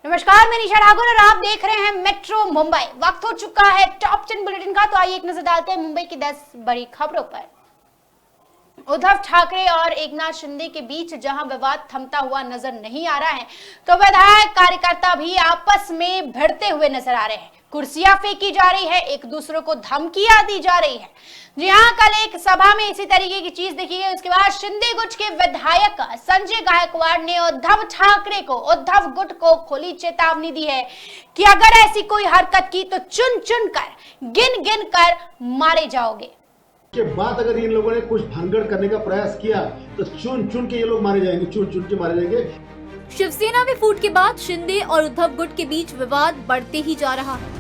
नमस्कार, मैं निशा ठाकुर और आप देख रहे हैं मेट्रो मुंबई। वक्त हो चुका है टॉप 10 बुलेटिन का, तो आइए एक नजर डालते हैं मुंबई की 10 बड़ी खबरों पर। उद्धव ठाकरे और एकनाथ शिंदे के बीच जहां विवाद थमता हुआ नजर नहीं आ रहा है, तो विधायक कार्यकर्ता भी आपस में भिड़ते हुए नजर आ रहे हैं। कुर्सियां फेंकी जा रही है, एक दूसरे को धमकियां दी जा रही है। जी हां, कल एक सभा में इसी तरीके की चीज देखी गई। उसके बाद शिंदे गुट के विधायक संजय गायकवाड़ ने उद्धव ठाकरे को, उद्धव गुट को खुली चेतावनी दी है कि अगर ऐसी कोई हरकत की तो चुन चुन कर, गिन गिन कर मारे जाओगे। के बाद अगर इन लोगों ने कुछ भंगड़ करने का प्रयास किया तो चुन चुन के ये लोग मारे जाएंगे, चुन चुन के मारे जाएंगे। शिवसेना में फूट के बाद शिंदे और उद्धव गुट के बीच विवाद बढ़ते ही जा रहा है।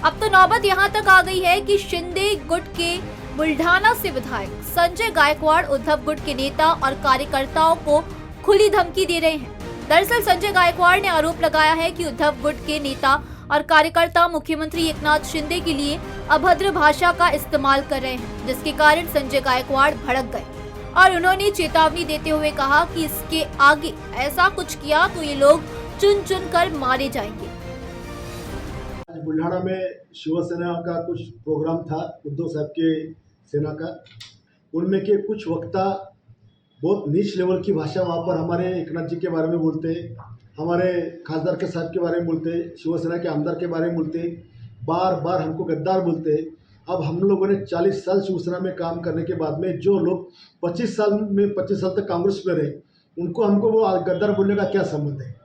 अब तो नौबत यहां तक आ गई है कि शिंदे गुट के बुल्ढाना से विधायक संजय गायकवाड़ उद्धव गुट के नेता और कार्यकर्ताओं को खुली धमकी दे रहे हैं। दरअसल संजय गायकवाड़ ने आरोप लगाया है कि उद्धव गुट के नेता और कार्यकर्ता मुख्यमंत्री एकनाथ शिंदे के लिए अभद्र भाषा का इस्तेमाल कर रहे हैं, जिसके कारण संजय गायकवाड़ भड़क गए और उन्होंने चेतावनी देते हुए कहा कि इसके आगे ऐसा कुछ किया तो ये लोग चुन चुन कर मारे जाएंगे। आज बुल्ढाना में शिवसेना का कुछ प्रोग्राम था, उद्धव साहब के सेना का। उनमें के कुछ वक्ता बहुत नीच लेवल की भाषा वहाँ पर हमारे एकनाथ जी के बारे में बोलते, हमारे खासदार के साहब के बारे में बोलते, शिवसेना के आमदार के बारे में बोलते, बार बार हमको गद्दार बोलते। अब हम लोगों ने 40 साल शिवसेना में काम करने के बाद में जो लोग 25 साल तक कांग्रेस में रहे, उनको हमको वो गद्दार बोलने का क्या संबंध है।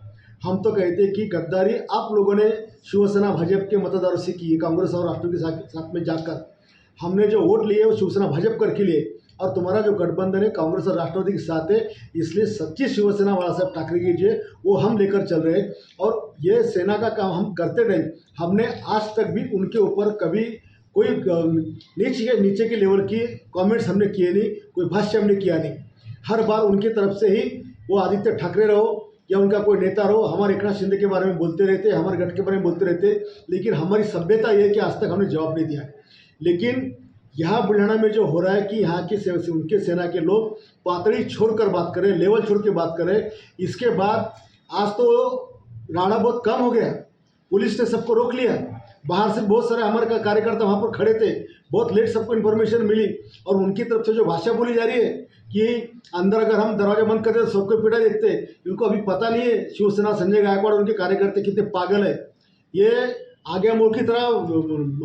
हम तो कहते हैं कि गद्दारी आप लोगों ने शिवसेना भाजपा के मतदारों से की है। कांग्रेस और राष्ट्र के साथ में जाकर हमने जो वोट लिए वो शिवसेना भाजपा करके लिए, और तुम्हारा जो गठबंधन है कांग्रेस और राष्ट्रवादी के साथ है, इसलिए सच्ची शिवसेना वाला साहब ठाकरे की जो वो हम लेकर चल रहे हैं और ये सेना का काम हम करते रहे। हमने आज तक भी उनके ऊपर कभी कोई नीचे के लेवल की कमेंट्स हमने किए नहीं, कोई भाष्य हमने किया नहीं। हर बार उनकी तरफ से ही वो आदित्य ठाकरे रहो या उनका कोई नेता रहो, हमारे एकनाथ शिंदे के बारे में बोलते रहते, हमारे गठ के बारे में बोलते रहते, लेकिन हमारी सभ्यता ये है कि आज तक हमने जवाब नहीं दिया। लेकिन यहाँ बुल्ढाना में जो हो रहा है कि यहाँ के उनके सेना के लोग पातड़ी छोड़कर बात करें, लेवल छोड़ के बात करें। इसके बाद आज तो राड़ा बहुत कम हो गया, पुलिस ने सबको रोक लिया। बाहर से बहुत सारे हमारे कार्यकर्ता वहाँ पर खड़े थे, बहुत लेट सबको इन्फॉर्मेशन मिली और उनकी तरफ से जो भाषा बोली जा रही है कि अंदर अगर हम दरवाजा बंद करते तो सबको पीटा देखते। इनको अभी पता नहीं है शिवसेना संजय गायकवाड़ और उनके कार्यकर्ता कितने पागल है। ये आगे मोड़ की तरह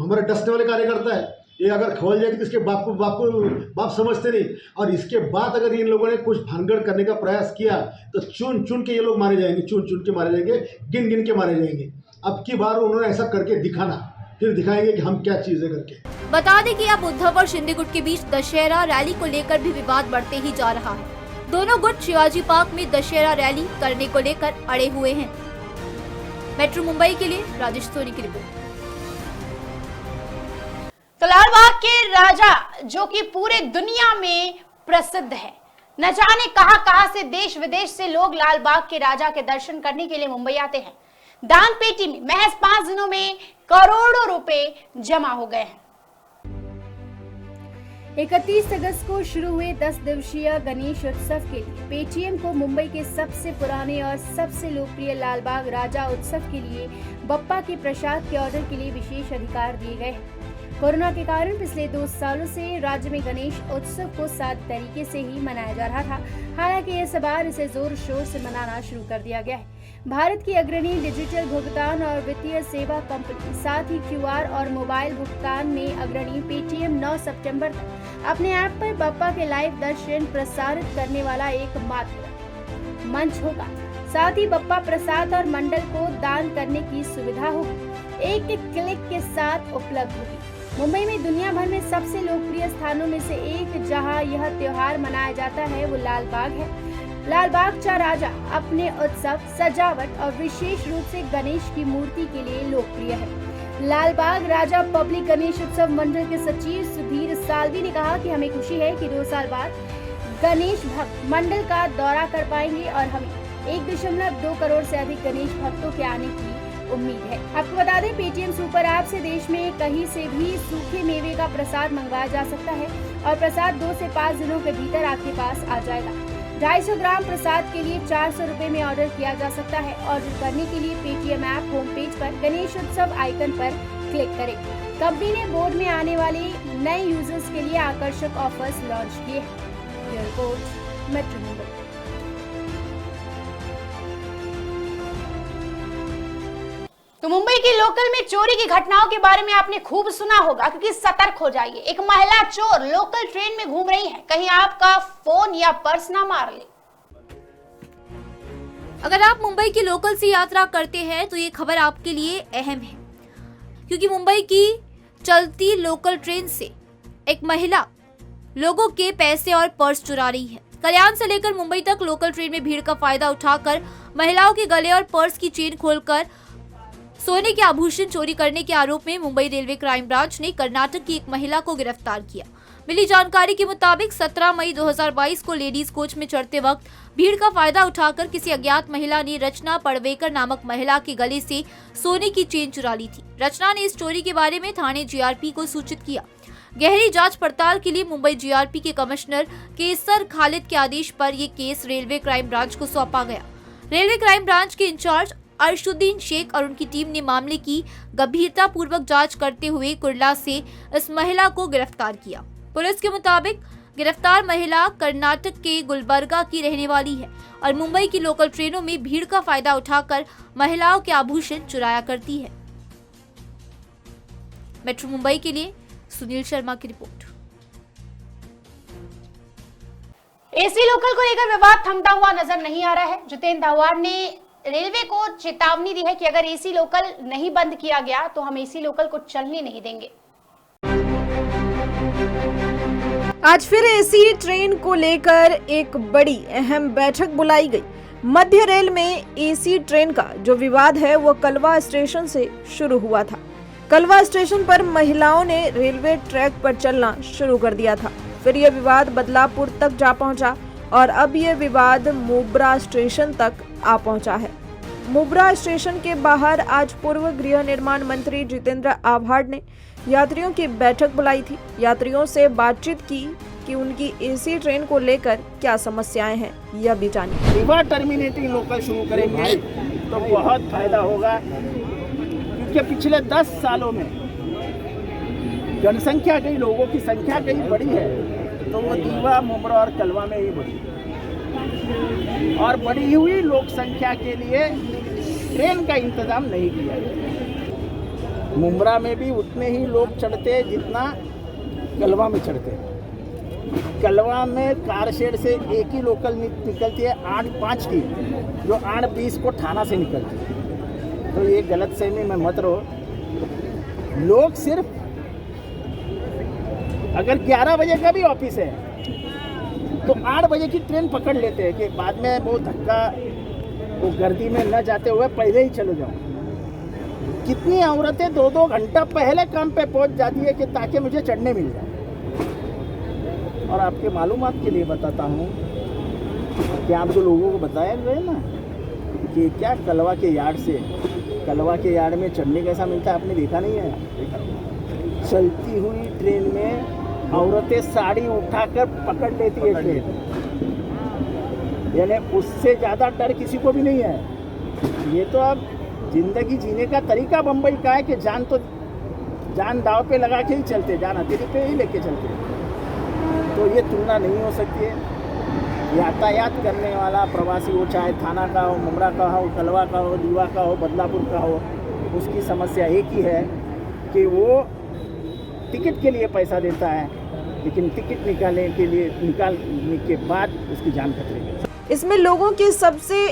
हमारे डसने वाले कार्यकर्ता है। ये अगर खोल जाए तो इसके बाप समझते नहीं। और इसके बाद अगर इन लोगों ने कुछ भंगड़ करने का प्रयास किया तो चुन चुन के ये लोग मारे जाएंगे, चुन चुन के मारे जाएंगे, गिन गिन के मारे जाएंगे। अब की बार उन्होंने ऐसा करके दिखाना, फिर दिखाएंगे कि हम क्या चीजें करके। बता दें कि अब उद्धव और शिंदे गुट के बीच दशहरा रैली को लेकर भी विवाद बढ़ते ही जा रहा है। दोनों गुट शिवाजी पार्क में दशहरा रैली करने को लेकर अड़े हुए हैं। मेट्रो मुंबई के लिए राजेश सोनी की रिपोर्ट। तो लालबाग के राजा जो कि पूरे दुनिया में प्रसिद्ध है, न जाने कहां से देश विदेश से लोग लालबाग के राजा के दर्शन करने के लिए मुंबई आते हैं। दान पेटी में महज 5 दिनों में करोड़ों रुपए जमा हो गए हैं। 31 अगस्त को शुरू हुए 10 दिवसीय गणेश उत्सव के लिए पेटीएम को मुंबई के सबसे पुराने और सबसे लोकप्रिय लालबाग राजा उत्सव के लिए बप्पा के प्रसाद के ऑर्डर के लिए विशेष अधिकार दिए गए हैं। कोरोना के कारण पिछले 2 सालों से राज्य में गणेश उत्सव को सादे तरीके से ही मनाया जा रहा था। हालांकि इस बार इसे जोर शोर से मनाना शुरू कर दिया गया है। भारत की अग्रणी डिजिटल भुगतान और वित्तीय सेवा कंपनी, साथ ही क्यूआर और मोबाइल भुगतान में अग्रणी पेटीएम 9 सितंबर तक अपने ऐप पर बप्पा के लाइव दर्शन प्रसारित करने वाला एकमात्र मंच होगा। साथ ही बप्पा प्रसाद और मंडल को दान करने की सुविधा होगी, एक क्लिक के साथ उपलब्ध होगी। मुंबई में दुनिया भर में सबसे लोकप्रिय स्थानों में से एक जहां यह त्योहार मनाया जाता है वो लालबाग है। लालबाग का राजा अपने उत्सव, सजावट और विशेष रूप से गणेश की मूर्ति के लिए लोकप्रिय है। लालबाग राजा पब्लिक गणेश उत्सव मंडल के सचिव सुधीर साल्वी ने कहा कि हमें खुशी है कि 2 साल बाद गणेश भक्त मंडल का दौरा कर पाएंगे और हमें 1.2 करोड़ से अधिक गणेश भक्तों के आने की उम्मीद है। आपको बता दें, पेटीएम सुपर ऐप से देश में कहीं से भी सूखे मेवे का प्रसाद मंगवाया जा सकता है और प्रसाद 2 से 5 दिनों के भीतर आपके पास आ जाएगा। 250 ग्राम प्रसाद के लिए 400 रुपए में ऑर्डर किया जा सकता है। ऑर्डर करने के लिए पेटीएम ऐप होम पेज पर गणेश उत्सव आइकन पर क्लिक करें। कंपनी ने बोर्ड में आने वाले नए यूजर्स के लिए आकर्षक ऑफर्स लॉन्च किए हैं। Bureau report, metro Mumbai. तो मुंबई की लोकल में चोरी की घटनाओं के बारे में आपने खूब सुना होगा, क्योंकि सतर्क हो जाइए। एक महिला चोर लोकल ट्रेन में घूम रही है, कहीं आपका फोन या पर्स ना मार ले। अगर आप मुंबई की लोकल से यात्रा करते हैं तो ये खबर आपके लिए अहम है, क्योंकि मुंबई की चलती लोकल ट्रेन से एक महिला लोगों के पैसे और पर्स चुरा रही है। कल्याण से लेकर मुंबई तक लोकल ट्रेन में भीड़ का फायदा उठाकर महिलाओं के गले और पर्स की चेन खोलकर सोने के आभूषण चोरी करने के आरोप में मुंबई रेलवे क्राइम ब्रांच ने कर्नाटक की एक महिला को गिरफ्तार किया। मिली जानकारी के मुताबिक 17 मई 2022 को लेडीज कोच में चढ़ते वक्त भीड़ का फायदा उठाकर किसी अज्ञात महिला ने रचना पड़वेकर नामक महिला के गले से सोने की चेन चुरा ली थी। रचना ने इस चोरी के बारे में थाने जीआरपी को सूचित किया। गहरी जांच पड़ताल के लिए मुंबई जीआरपी के कमिश्नर केसर खालिद के आदेश पर यह केस रेलवे क्राइम ब्रांच को सौंपा गया। रेलवे क्राइम ब्रांच के इंचार्ज अर्शुद्दीन शेख और उनकी टीम ने मामले की गंभीरता पूर्वक जांच करते हुए कुर्ला से इस महिला को गिरफ्तार किया। पुलिस के मुताबिक गिरफ्तार महिला कर्नाटक के गुलबर्गा की रहने वाली है और मुंबई की लोकल ट्रेनों में भीड़ का फायदा उठाकर महिलाओं के आभूषण चुराया करती है। मेट्रो मुंबई के लिए सुनील शर्मा की रिपोर्ट। एसी लोकल को लेकर विवाद थमता हुआ नजर नहीं आ रहा है। जितेंद्र आव्हाड ने रेलवे को चेतावनी दी है कि अगर एसी लोकल नहीं बंद किया गया तो हम एसी लोकल को चलने नहीं देंगे। आज फिर एसी ट्रेन को लेकर एक बड़ी अहम बैठक बुलाई गई। मध्य रेल में एसी ट्रेन का जो विवाद है वो कलवा स्टेशन से शुरू हुआ था। कलवा स्टेशन पर महिलाओं ने रेलवे ट्रैक पर चलना शुरू कर दिया था। फिर यह विवाद बदलापुर तक जा पहुंचा और अब यह विवाद मुब्रा स्टेशन तक आ पहुंचा है। मुब्रा स्टेशन के बाहर आज पूर्व गृह निर्माण मंत्री जितेंद्र आव्हाड ने यात्रियों की बैठक बुलाई थी। यात्रियों से बातचीत की कि उनकी एसी ट्रेन को लेकर क्या समस्याएं हैं, यह भी जानिए। रिवर टर्मिनेटिंग लोकल शुरू करेंगे तो बहुत फायदा होगा, क्योंकि पिछले 10 सालों में जनसंख्या कई लोगों की संख्या कई बड़ी है, तो वो दीवा, मुंब्रा और कलवा में ही बढ़ी, और बढ़ी हुई लोक संख्या के लिए ट्रेन का इंतजाम नहीं किया गया। मुंब्रा में भी उतने ही लोग चढ़ते जितना कलवा में चढ़ते। कलवा में कार शेड से एक ही लोकल निकलती है 8-5 की, जो 8-20 को थाना से निकलती है। तो ये गलत सहमी में मत रहो। लोग सिर्फ अगर 11 बजे का भी ऑफिस है तो 8 बजे की ट्रेन पकड़ लेते हैं कि बाद में वो धक्का, वो गर्दी में न जाते हुए पहले ही चले जाओ। कितनी औरतें 2-2 घंटा पहले काम पे पहुंच जाती है कि ताकि मुझे चढ़ने मिल जाए। और आपके मालूमात के लिए बताता हूँ कि आप जो लोगों को बताया गया ना कि क्या कलवा के यार्ड में चढ़ने कैसा मिलता है, आपने देखा नहीं है। चलती हुई ट्रेन में औरतें साड़ी उठाकर पकड़ लेती है ट्रेन, यानी उससे ज़्यादा डर किसी को भी नहीं है। ये तो अब जिंदगी जीने का तरीका बम्बई का है कि जान दाव पे लगा के ही चलते, जान हथेली पे ही लेके चलते। तो ये तुलना नहीं हो सकती है। यातायात करने वाला प्रवासी, वो चाहे थाना का हो, मुंब्रा का हो, कलवा का हो, दीवा का हो, बदलापुर का हो, उसकी समस्या एक ही है कि वो टिकट के लिए पैसा देता है, लेकिन टिकट निकालने के बाद उसकी जान खतरे में। इसमें लोगों की सबसे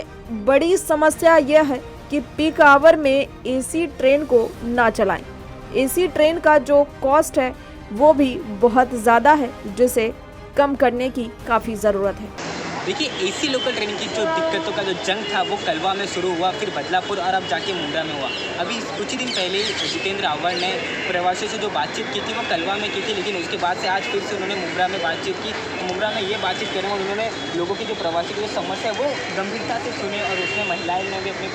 बड़ी समस्या यह है कि पीक आवर में एसी ट्रेन को ना चलाएं। एसी ट्रेन का जो कॉस्ट है वो भी बहुत ज़्यादा है, जिसे कम करने की काफ़ी ज़रूरत है। देखिए, एसी लोकल ट्रेन की जो दिक्कतों का जो जंग था वो कलवा में शुरू हुआ, फिर बदलापुर और अब जाके मुंब्रा में हुआ। अभी कुछ ही दिन पहले जितेंद्र आव्हाड ने प्रवासियों से जो बातचीत की थी वो कलवा में की थी, लेकिन उसके बाद से आज फिर से उन्होंने मुंब्रा में बातचीत की। मुंब्रा में ये बातचीत करने में उन्होंने लोगों की जो प्रवासी की जो समस्या है वो गंभीरता से सुनी, और उसमें महिलाएं ने भी अपनी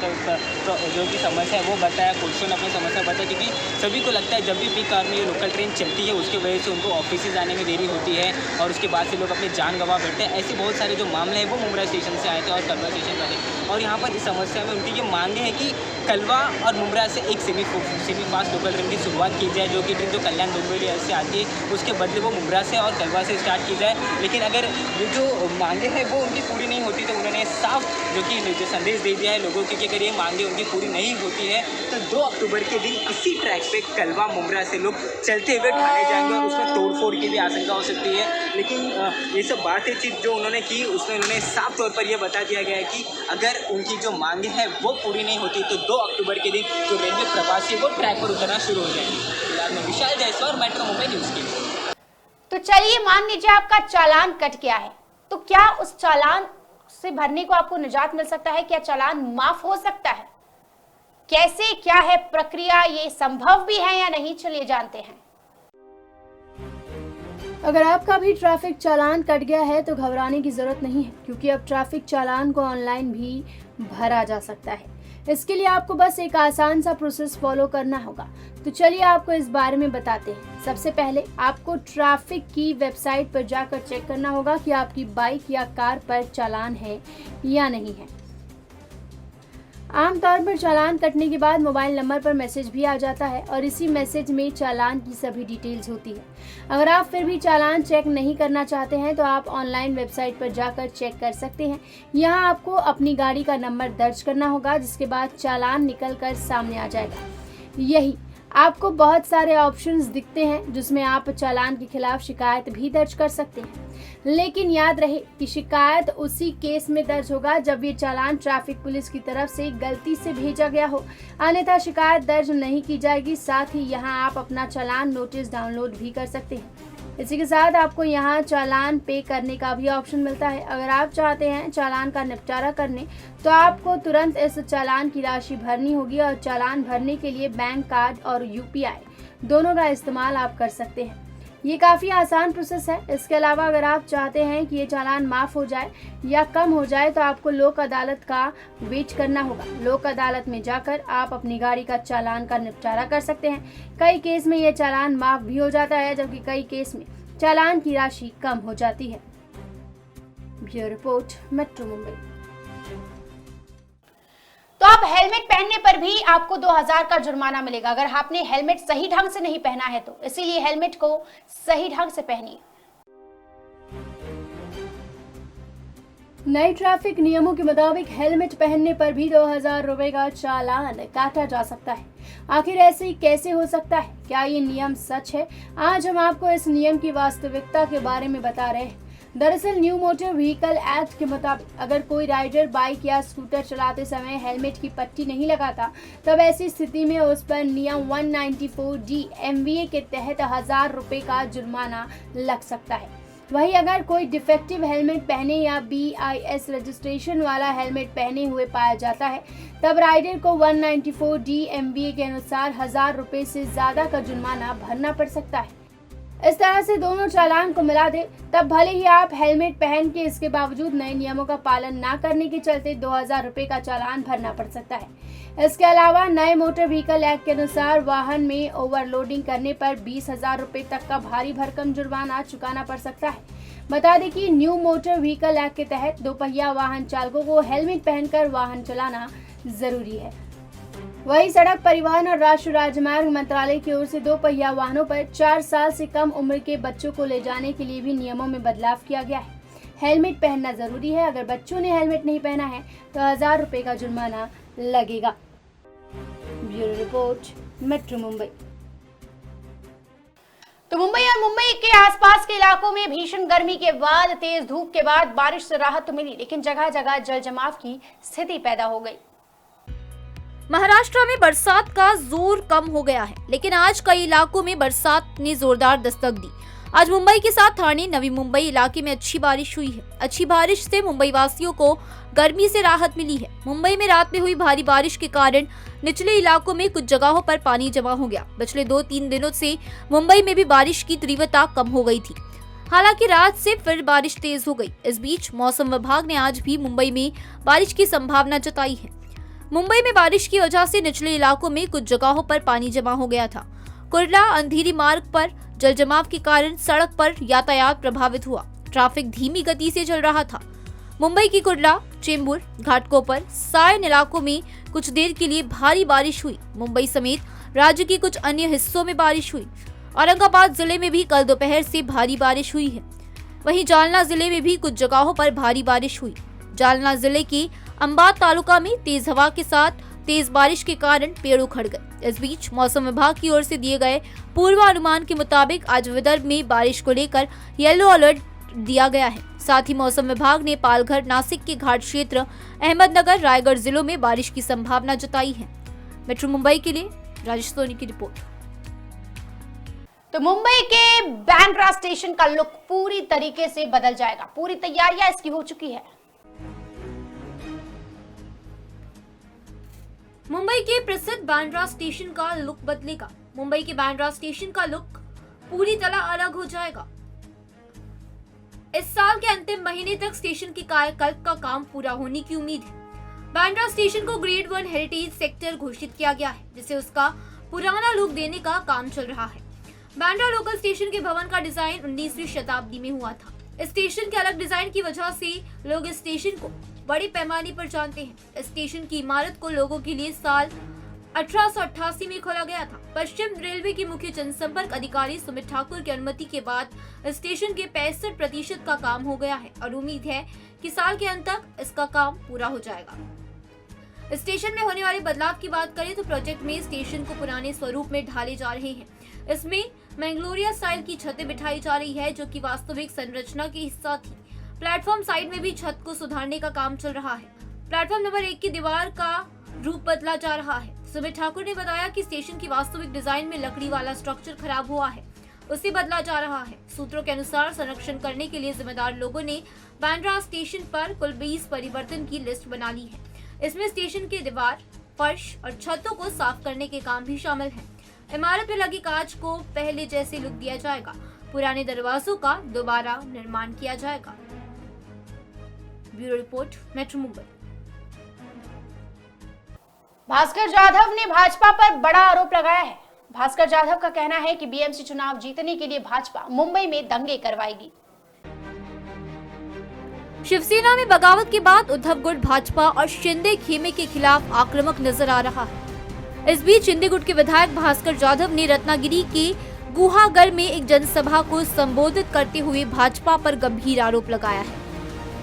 जो भी समस्या है वो बताया, पुरुषों ने अपनी समस्या बताई, क्योंकि सभी को लगता है जब भी पीक आवर में ये लोकल ट्रेन चलती है उसकी वजह से उनको ऑफिस जाने में देरी होती है और उसके बाद से लोग अपनी जान गंवा बैठते हैं। ऐसे बहुत सारे जो मामले हैं वो मुंब्रा स्टेशन से आए थे और कलवा स्टेशन पर थे। और यहाँ पर इस समस्या में उनकी ये मांगे हैं कि कलवा और मुंब्रा से एक सेमी फास्ट लोकल ट्रेन की शुरुआत की जाए, जो कि ट्रेन जो कल्याण डोंबिवली से आती है उसके बदले वो मुंब्रा से और कलवा से स्टार्ट की जाए। लेकिन अगर ये जो मांगे हैं वो उनकी पूरी नहीं होती तो उन्होंने साफ जो संदेश दे दिया है लोगों की कि अगर ये मांगे उनकी पूरी नहीं होती है तो 2 अक्टूबर के दिन इसी ट्रैक पे कलवा मुंब्रा से लोग चलते हुए ठाणे जाएंगे और उसमें तोड़फोड़ की भी आशंका हो सकती है। लेकिन ये सब बातचीत जो उन्होंने की उसमें उन्होंने साफ तौर पर यह बता दिया गया है कि अगर उनकी जो मांगे हैं वो पूरी नहीं होती तो 2 अक्टूबर के दिन जो रेलवे प्रवासी वो ट्रैक पर उतरना शुरू हो जाएंगे। फिलहाल मैं विशाल जायसवाल, मेट्रो मुंबई न्यूज़ के लिए। तो चलिए मान लीजिए आपका चालान कट गया है, तो क्या उस चालान से भरने को आपको निजात मिल सकता है? क्या चालान माफ हो सकता है? कैसे, क्या है प्रक्रिया, ये संभव भी है या नहीं, चलिए जानते हैं। अगर आपका भी ट्रैफिक चालान कट गया है तो घबराने की जरूरत नहीं है, क्योंकि अब ट्रैफिक चालान को ऑनलाइन भी भरा जा सकता है। इसके लिए आपको बस एक आसान सा प्रोसेस फॉलो करना होगा। तो चलिए आपको इस बारे में बताते हैं। सबसे पहले आपको ट्रैफिक की वेबसाइट पर जाकर चेक करना होगा कि आपकी बाइक या कार पर चालान है या नहीं है। आमतौर पर चालान कटने के बाद मोबाइल नंबर पर मैसेज भी आ जाता है और इसी मैसेज में चालान की सभी डिटेल्स होती है। अगर आप फिर भी चालान चेक नहीं करना चाहते हैं तो आप ऑनलाइन वेबसाइट पर जाकर चेक कर सकते हैं। यहाँ आपको अपनी गाड़ी का नंबर दर्ज करना होगा, जिसके बाद चालान निकल कर सामने आ जाएगा। यही आपको बहुत सारे ऑप्शंस दिखते हैं जिसमें आप चालान के खिलाफ शिकायत भी दर्ज कर सकते हैं। लेकिन याद रहे कि शिकायत उसी केस में दर्ज होगा जब ये चालान ट्रैफिक पुलिस की तरफ से गलती से भेजा गया हो, अन्यथा शिकायत दर्ज नहीं की जाएगी। साथ ही यहाँ आप अपना चालान नोटिस डाउनलोड भी कर सकते हैं। इसी के साथ आपको यहाँ चालान पे करने का भी ऑप्शन मिलता है। अगर आप चाहते हैं चालान का निपटारा करने तो आपको तुरंत इस चालान की राशि भरनी होगी और चालान भरने के लिए बैंक कार्ड और UPI दोनों का इस्तेमाल आप कर सकते हैं। ये काफ़ी आसान प्रोसेस है। इसके अलावा अगर आप चाहते हैं कि ये चालान माफ़ हो जाए या कम हो जाए तो आपको लोक अदालत का वेट करना होगा। लोक अदालत में जाकर आप अपनी गाड़ी का चालान का निपटारा कर सकते हैं। कई केस में ये चालान माफ़ भी हो जाता है, जबकि कई केस में चालान की राशि कम हो जाती है। Bureau report, metro Mumbai. तो अब हेलमेट पहनने पर भी आपको 2000 का जुर्माना मिलेगा अगर आपने हेलमेट सही ढंग से नहीं पहना है तो। इसीलिए हेलमेट को सही ढंग से पहनिए। नए ट्रैफिक नियमों के मुताबिक हेलमेट पहनने पर भी 2000 रुपए का चालान काटा जा सकता है। आखिर ऐसे कैसे हो सकता है? क्या ये नियम सच है? आज हम आपको इस नियम की वास्तविकता के बारे में बता रहे हैं। दरअसल न्यू मोटर व्हीकल एक्ट के मुताबिक अगर कोई राइडर बाइक या स्कूटर चलाते समय हेलमेट की पट्टी नहीं लगाता, तब ऐसी स्थिति में उस पर नियम 194D MVA के तहत 1000 रुपए का जुर्माना लग सकता है। वहीं अगर कोई डिफेक्टिव हेलमेट पहने या BIS रजिस्ट्रेशन वाला हेलमेट पहने हुए पाया जाता है, तब राइडर को 194D MVA के अनुसार 1000 रुपए से ज्यादा का जुर्माना भरना पड़ सकता है। इस तरह से दोनों चालान को मिला दे तब भले ही आप हेलमेट पहन के इसके बावजूद नए नियमों का पालन ना करने के चलते 2000 रुपए का चालान भरना पड़ सकता है। इसके अलावा नए मोटर व्हीकल एक्ट के अनुसार वाहन में ओवरलोडिंग करने पर 20,000 रुपए तक का भारी भरकम जुर्माना चुकाना पड़ सकता है। बता दें कि न्यू मोटर व्हीकल एक्ट के तहत दोपहिया वाहन चालकों को हेलमेट पहनकर वाहन चलाना जरूरी है। वही सड़क परिवहन और राष्ट्रीय राजमार्ग मंत्रालय की ओर से दोपहिया वाहनों पर 4 साल से कम उम्र के बच्चों को ले जाने के लिए भी नियमों में बदलाव किया गया है। हेलमेट पहनना जरूरी है। अगर बच्चों ने हेलमेट नहीं पहना है तो 1000 रुपए का जुर्माना लगेगा। Bureau report, metro Mumbai. तो मुंबई और मुंबई के आसपास के इलाकों में भीषण गर्मी के बाद तेज धूप के बाद बारिश से राहत तो मिली, लेकिन जगह जगह जल जमाव की स्थिति पैदा हो गई। महाराष्ट्र में बरसात का जोर कम हो गया है, लेकिन आज कई इलाकों में बरसात ने जोरदार दस्तक दी। आज मुंबई के साथ ठाणे, नवी मुंबई इलाके में अच्छी बारिश हुई है। अच्छी बारिश से मुंबई वासियों को गर्मी से राहत मिली है। मुंबई में रात में हुई भारी बारिश के कारण निचले इलाकों में कुछ जगहों पर पानी जमा हो गया। पिछले 2-3 दिनों से मुंबई में भी बारिश की तीव्रता कम हो गई थी। हालांकि रात से फिर बारिश तेज हो गई। इस बीच मौसम विभाग ने आज भी मुंबई में बारिश की संभावना जताई है। मुंबई में बारिश की वजह से निचले इलाकों में कुछ जगहों पर पानी जमा हो गया था। कुर्ला अंधेरी मार्ग पर जलजमाव के कारण सड़क पर यातायात प्रभावित हुआ। ट्रैफिक धीमी गति से चल रहा था। मुंबई की कुर्ला, चेंबूर, घाटकोपर, सायन इलाकों में कुछ देर के लिए भारी बारिश हुई। मुंबई समेत राज्य के कुछ अन्य हिस्सों में बारिश हुई। औरंगाबाद जिले में भी कल दोपहर से भारी बारिश हुई है। वहीं जालना जिले में भी कुछ जगहों पर भारी बारिश हुई। जालना जिले के अंबाद तालुका में तेज हवा के साथ तेज बारिश के कारण पेड़ उखड़ गए। इस बीच मौसम विभाग की ओर से दिए गए पूर्वानुमान के मुताबिक आज विदर्भ में बारिश को लेकर येलो अलर्ट दिया गया है। साथ ही मौसम विभाग ने पालघर, नासिक के घाट क्षेत्र, अहमदनगर, रायगढ़ जिलों में बारिश की संभावना जताई है। मेट्रो मुंबई के लिए राजेश सोनी की रिपोर्ट। तो मुंबई के बांद्रा स्टेशन का लुक पूरी तरीके से बदल जाएगा। पूरी तैयारियां इसकी हो चुकी है। मुंबई के प्रसिद्ध बांद्रा स्टेशन का लुक बदलेगा। मुंबई के बांद्रा स्टेशन का लुक पूरी तरह अलग हो जाएगा। इस साल के अंतिम महीने तक स्टेशन की कायाकल्प का काम पूरा होने की उम्मीद है। बांद्रा स्टेशन को ग्रेड 1 हेरिटेज सेक्टर घोषित किया गया है, जिसे उसका पुराना लुक देने का काम चल रहा है। बांद्रा लोकल स्टेशन के भवन का डिजाइन 19वीं शताब्दी में हुआ था। इस स्टेशन के अलग डिजाइन की वजह से लोग इस स्टेशन को बड़े पैमाने पर जानते हैं। इस स्टेशन की इमारत को लोगों के लिए साल 1888 में खोला गया था। पश्चिम रेलवे की मुख्य जनसंपर्क अधिकारी सुमित ठाकुर की अनुमति के बाद स्टेशन के 65% का काम हो गया है और उम्मीद है कि साल के अंत तक इसका काम पूरा हो जाएगा। स्टेशन में होने वाले बदलाव की बात करें तो प्रोजेक्ट में स्टेशन को पुराने स्वरूप में ढाले जा रहे हैं। इसमें मैंगलोरिया स्टाइल की छतें बिठाई जा रही है, जो कि वास्तविक संरचना की हिस्सा थी। प्लेटफॉर्म साइड में भी छत को सुधारने का काम चल रहा है। प्लेटफॉर्म नंबर 1 की दीवार का रूप बदला जा रहा है। सुमित ठाकुर ने बताया कि स्टेशन की वास्तविक डिजाइन में लकड़ी वाला स्ट्रक्चर खराब हुआ है, उसे बदला जा रहा है। सूत्रों के अनुसार संरक्षण करने के लिए जिम्मेदार लोगों ने बांद्रा स्टेशन पर कुल 20 परिवर्तन की लिस्ट बना ली है। इसमें स्टेशन के दीवार, फर्श और छतों को साफ करने के काम भी शामिल है। इमारत में लगी कांच को पहले जैसे लुक दिया जाएगा। पुराने दरवाजों का दोबारा निर्माण किया जाएगा। Bureau report, metro Mumbai. Bhaskar Jadhav ने भाजपा पर बड़ा आरोप लगाया है। भास्कर जाधव का कहना है कि बीएमसी चुनाव जीतने के लिए भाजपा मुंबई में दंगे करवाएगी। शिवसेना में बगावत के बाद उद्धव गुट भाजपा और शिंदे खेमे के खिलाफ आक्रामक नजर आ रहा है। इस बीच शिंदे गुट के विधायक भास्कर जाधव ने रत्नागिरी के गुहागर में एक जनसभा को संबोधित करते हुए भाजपा पर गंभीर आरोप लगाया है।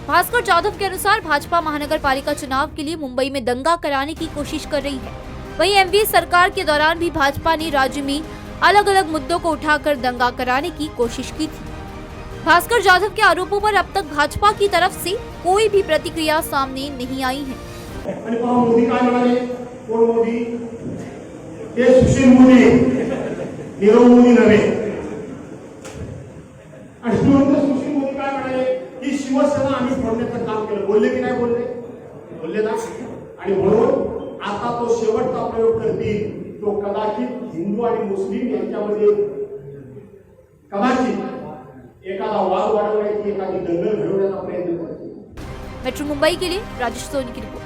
भास्कर जाधव के अनुसार भाजपा महानगर पालिका चुनाव के लिए मुंबई में दंगा कराने की कोशिश कर रही है। वहीं एमवी सरकार के दौरान भी भाजपा ने राज्य में अलग अलग मुद्दों को उठाकर दंगा कराने की कोशिश की थी। भास्कर जाधव के आरोपों पर अब तक भाजपा की तरफ से कोई भी प्रतिक्रिया सामने नहीं आई है। मोदी काय म्हणाले? कोण मोदी? ते सुशील मोदी, नीरव मोदी नव्हे। आणि सुशील मोदी काय म्हणाले की शिवसेना आम्ही फोडण्याचं काम केलं, बोलले की नाही बोलले? बोलले ना। आणि म्हणून आता तो शेवटचा प्रयोग करतील, तो कदाचित हिंदू आणि मुस्लिम यांच्यामध्ये कदाचित एखादा वाद वाढवण्याची, एखादी दंगल घडवण्याचा प्रयत्न करतील। मेट्रो मुंबई के लिए राजेश सोनी की रिपोर्ट।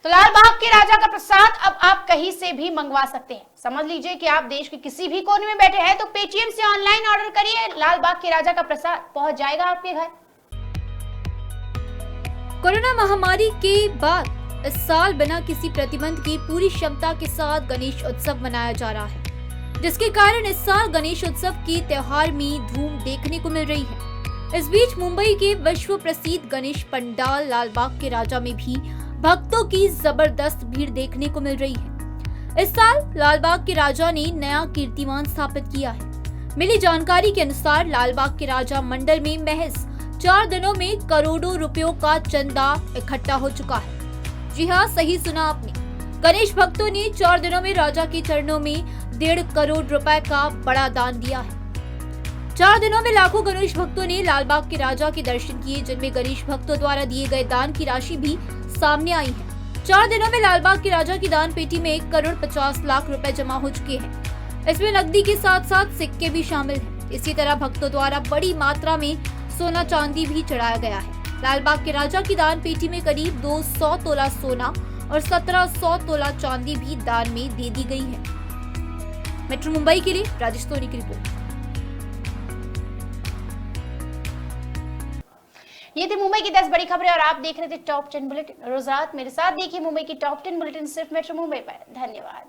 तो लाल बाग के राजा का प्रसाद अब आप कहीं से भी मंगवा सकते हैं। समझ लीजिए कि आप देश के किसी भी कोने में बैठे हैं तो पेटीएम से ऑनलाइन ऑर्डर करिए, लाल बाग के राजा का प्रसाद पहुंच जाएगा आपके घर। कोरोना महामारी के बाद इस साल बिना किसी प्रतिबंध के पूरी क्षमता के साथ गणेश उत्सव मनाया जा रहा है, जिसके कारण इस साल गणेश उत्सव के त्योहार में धूम देखने को मिल रही है। इस बीच मुंबई के विश्व प्रसिद्ध गणेश पंडाल लाल बाग के राजा में भी भक्तों की जबरदस्त भीड़ देखने को मिल रही है। इस साल लाल बाग के राजा ने नया कीर्तिमान स्थापित किया है। मिली जानकारी के अनुसार लाल बाग के राजा मंडल में महज 4 दिनों में करोड़ों रुपयों का चंदा इकट्ठा हो चुका है। जी हाँ, सही सुना आपने। गणेश भक्तों ने 4 दिनों में राजा के चरणों में 1.5 करोड़ रुपए का बड़ा दान दिया है। 4 दिनों में लाखों गणेश भक्तों ने लाल बाग के राजा के दर्शन किए, जिनमें गणेश भक्तों द्वारा दिए गए दान की राशि भी सामने आई है। 4 दिनों में लाल बाग के राजा की दान पेटी में 1 करोड़ 50 लाख रुपए जमा हो चुके हैं। इसमें नकदी के साथ साथ सिक्के भी शामिल हैं। इसी तरह भक्तों द्वारा बड़ी मात्रा में सोना चांदी भी चढ़ाया गया है। लाल बाग के राजा की दान पेटी में करीब 200 तोला सोना और 1700 तोला चांदी भी दान में दे दी गई है। मेट्रो मुंबई के लिए राजेश सोनी की रिपोर्ट। ये थी मुंबई की 10 बड़ी खबरें और आप देख रहे थे टॉप 10 बुलेटिन। रोज रात मेरे साथ देखिए मुंबई की टॉप 10 बुलेटिन सिर्फ मेट्रो मुंबई पर। धन्यवाद।